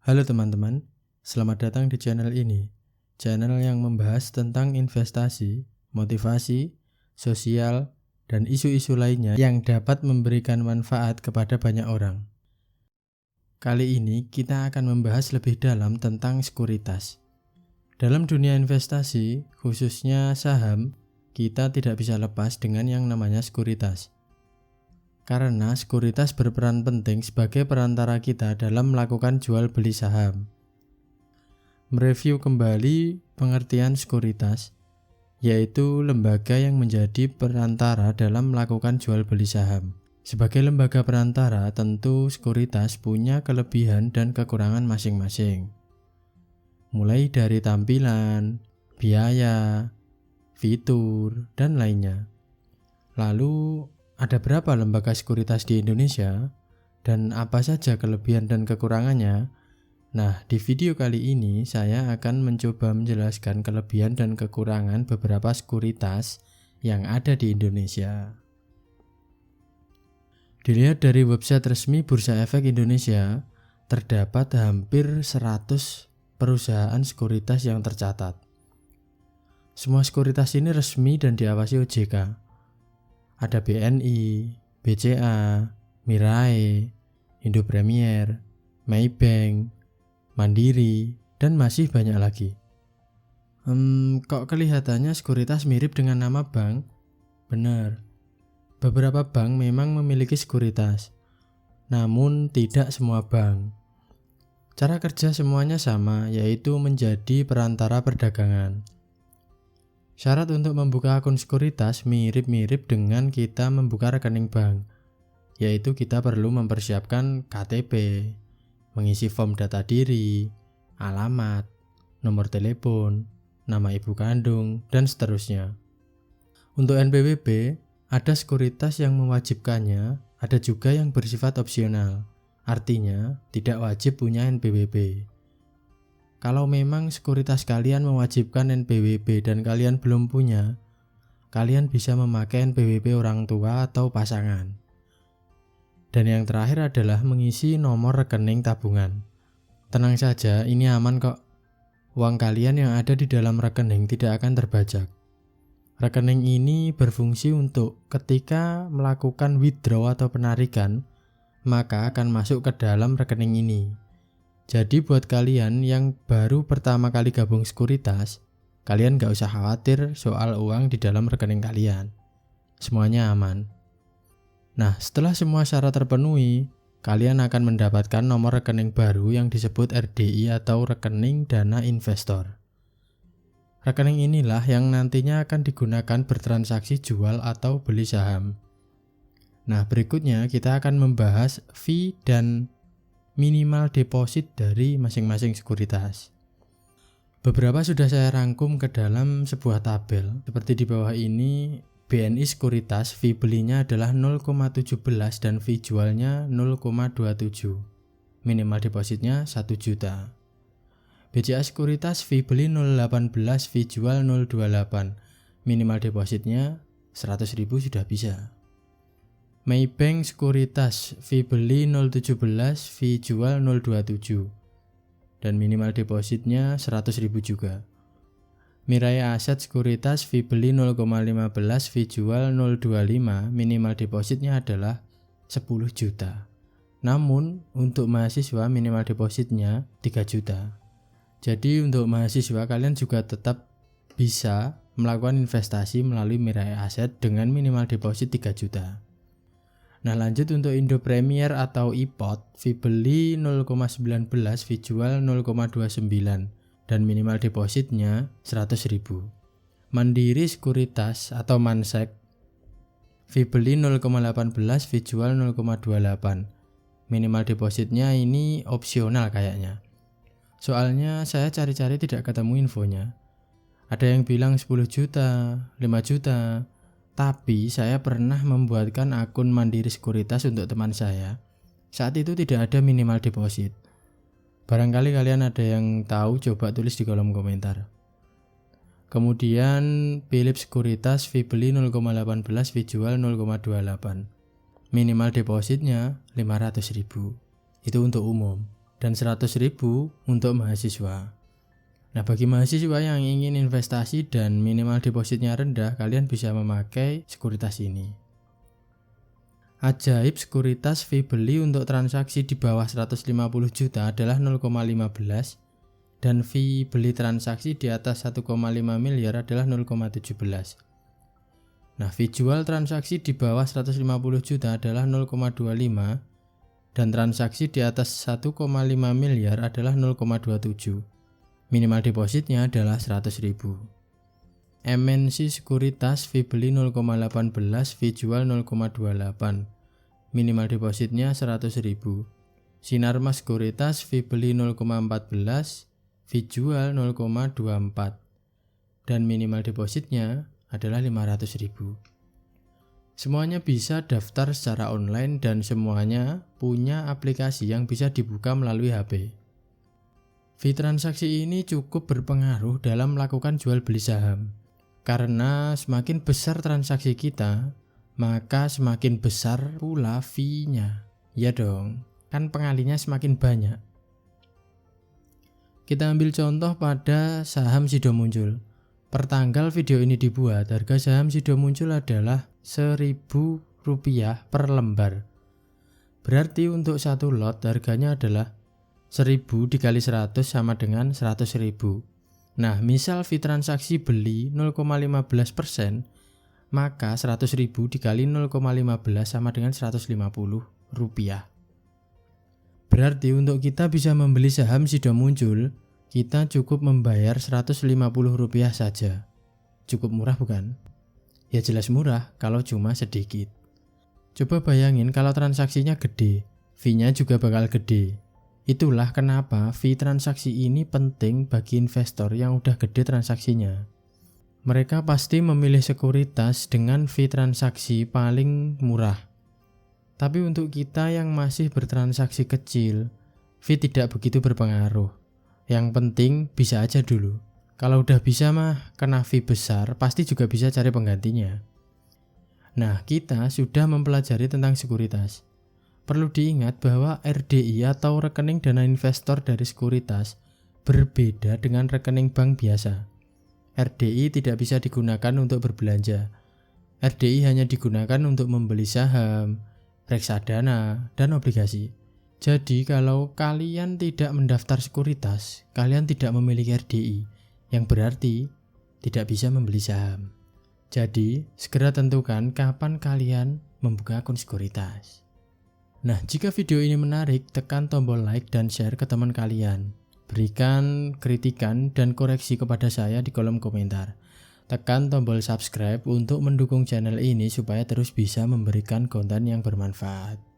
Halo teman-teman, selamat datang di channel ini. Channel yang membahas tentang investasi, motivasi, sosial, dan isu-isu lainnya yang dapat memberikan manfaat kepada banyak orang. Kali ini kita akan membahas lebih dalam tentang sekuritas. Dalam dunia investasi, khususnya saham, kita tidak bisa lepas dengan yang namanya sekuritas. Karena sekuritas berperan penting sebagai perantara kita dalam melakukan jual beli saham. Mereview kembali pengertian sekuritas, yaitu lembaga yang menjadi perantara dalam melakukan jual beli saham. Sebagai lembaga perantara, tentu sekuritas punya kelebihan dan kekurangan masing-masing. Mulai dari tampilan, biaya, fitur, dan lainnya. Lalu, ada berapa lembaga sekuritas di Indonesia? Dan apa saja kelebihan dan kekurangannya? Nah, di video kali ini saya akan mencoba menjelaskan kelebihan dan kekurangan beberapa sekuritas yang ada di Indonesia. Dilihat dari website resmi Bursa Efek Indonesia, terdapat hampir 100 perusahaan sekuritas yang tercatat. Semua sekuritas ini resmi dan diawasi OJK. Ada BNI, BCA, Mirai, Indo Premier, Maybank, Mandiri, dan masih banyak lagi. Kok kelihatannya sekuritas mirip dengan nama bank? Benar, beberapa bank memang memiliki sekuritas, namun tidak semua bank. Cara kerja semuanya sama, yaitu menjadi perantara perdagangan. Syarat untuk membuka akun sekuritas mirip-mirip dengan kita membuka rekening bank, yaitu kita perlu mempersiapkan KTP, mengisi form data diri, alamat, nomor telepon, nama ibu kandung, dan seterusnya. Untuk NPWP, ada sekuritas yang mewajibkannya, ada juga yang bersifat opsional, artinya tidak wajib punya NPWP. Kalau memang sekuritas kalian mewajibkan NPWP dan kalian belum punya, kalian bisa memakai NPWP orang tua atau pasangan. Dan yang terakhir adalah mengisi nomor rekening tabungan. Tenang saja, ini aman kok. Uang kalian yang ada di dalam rekening tidak akan terbajak. Rekening ini berfungsi untuk ketika melakukan withdraw atau penarikan, maka akan masuk ke dalam rekening ini. Jadi buat kalian yang baru pertama kali gabung sekuritas, kalian gak usah khawatir soal uang di dalam rekening kalian. Semuanya aman. Nah, setelah semua syarat terpenuhi, kalian akan mendapatkan nomor rekening baru yang disebut RDI atau rekening dana investor. Rekening inilah yang nantinya akan digunakan bertransaksi jual atau beli saham. Nah, berikutnya kita akan membahas fee dan minimal deposit dari masing-masing sekuritas. Beberapa sudah saya rangkum ke dalam sebuah tabel. Seperti di bawah ini, BNI Sekuritas fee belinya adalah 0,17 dan fee jualnya 0,27. Minimal depositnya 1 juta. BCA Sekuritas fee beli 0,18, fee jual 0,28. Minimal depositnya 100.000 sudah bisa. Maybank Sekuritas fee beli 0,17, fee jual 0,27 dan minimal depositnya 100.000 juga. Mirai Aset Sekuritas fee beli 0,15, fee jual 0,25, minimal depositnya adalah 10 juta. Namun untuk mahasiswa minimal depositnya 3 juta. Jadi untuk mahasiswa kalian juga tetap bisa melakukan investasi melalui Mirai Aset dengan minimal deposit 3 juta. Nah, lanjut untuk Indo Premier atau IPOT, fee beli 0,19, fee jual 0,29 dan minimal depositnya 100.000. Mandiri Sekuritas atau Mansek, fee beli 0,18, fee jual 0,28. Minimal depositnya ini opsional kayaknya. Soalnya saya cari-cari tidak ketemu infonya. Ada yang bilang 10 juta, 5 juta. Tapi saya pernah membuatkan akun Mandiri Sekuritas untuk teman saya. Saat itu tidak ada minimal deposit. Barangkali kalian ada yang tahu, coba tulis di kolom komentar. Kemudian Philips Sekuritas fee beli 0,18, fee jual 0,28. Minimal depositnya 500.000. Itu untuk umum. dan 100.000 untuk mahasiswa. Nah, bagi mahasiswa yang ingin investasi dan minimal depositnya rendah, kalian bisa memakai sekuritas ini. Ajaib sekuritas fee beli untuk transaksi di bawah 150 juta adalah 0,15 dan fee beli transaksi di atas 1,5 miliar adalah 0,17. Nah, fee jual transaksi di bawah 150 juta adalah 0,25 dan transaksi di atas 1,5 miliar adalah 0,27. Minimal depositnya adalah 100.000. MNC sekuritas fee beli 0,18, fee jual 0,28. Minimal depositnya 100.000. Sinarmas sekuritas fee beli 0,14, fee jual 0,24. Dan minimal depositnya adalah 500.000. Semuanya bisa daftar secara online dan semuanya punya aplikasi yang bisa dibuka melalui HP. Fee transaksi ini cukup berpengaruh dalam melakukan jual beli saham. Karena semakin besar transaksi kita, maka semakin besar pula fee-nya. Ya dong, kan pengalinya semakin banyak. Kita ambil contoh pada saham Sido Muncul. Pertanggal video ini dibuat, harga saham Sido Muncul adalah Rp1.000 per lembar. Berarti untuk satu lot harganya adalah 1000 dikali 100 sama dengan 100.000. Nah, misal fee transaksi beli 0,15%, maka 100.000 dikali 0,15 sama dengan Rp150. Berarti untuk kita bisa membeli saham Sido Muncul, kita cukup membayar Rp150 saja. Cukup murah bukan? Ya jelas murah kalau cuma sedikit. Coba bayangin kalau transaksinya gede, fee-nya juga bakal gede. Itulah kenapa fee transaksi ini penting bagi investor yang udah gede transaksinya. Mereka pasti memilih sekuritas dengan fee transaksi paling murah. Tapi untuk kita yang masih bertransaksi kecil, fee tidak begitu berpengaruh. Yang penting bisa aja dulu. Kalau udah bisa mah kena fee besar, pasti juga bisa cari penggantinya. Nah, kita sudah mempelajari tentang sekuritas. Perlu diingat bahwa RDI atau rekening dana investor dari sekuritas berbeda dengan rekening bank biasa. RDI tidak bisa digunakan untuk berbelanja. RDI hanya digunakan untuk membeli saham, reksadana, dan obligasi. Jadi kalau kalian tidak mendaftar sekuritas, kalian tidak memiliki RDI, yang berarti tidak bisa membeli saham. Jadi segera tentukan kapan kalian membuka akun sekuritas. Nah, jika video ini menarik, tekan tombol like dan share ke teman kalian. Berikan kritikan dan koreksi kepada saya di kolom komentar. Tekan tombol subscribe untuk mendukung channel ini supaya terus bisa memberikan konten yang bermanfaat.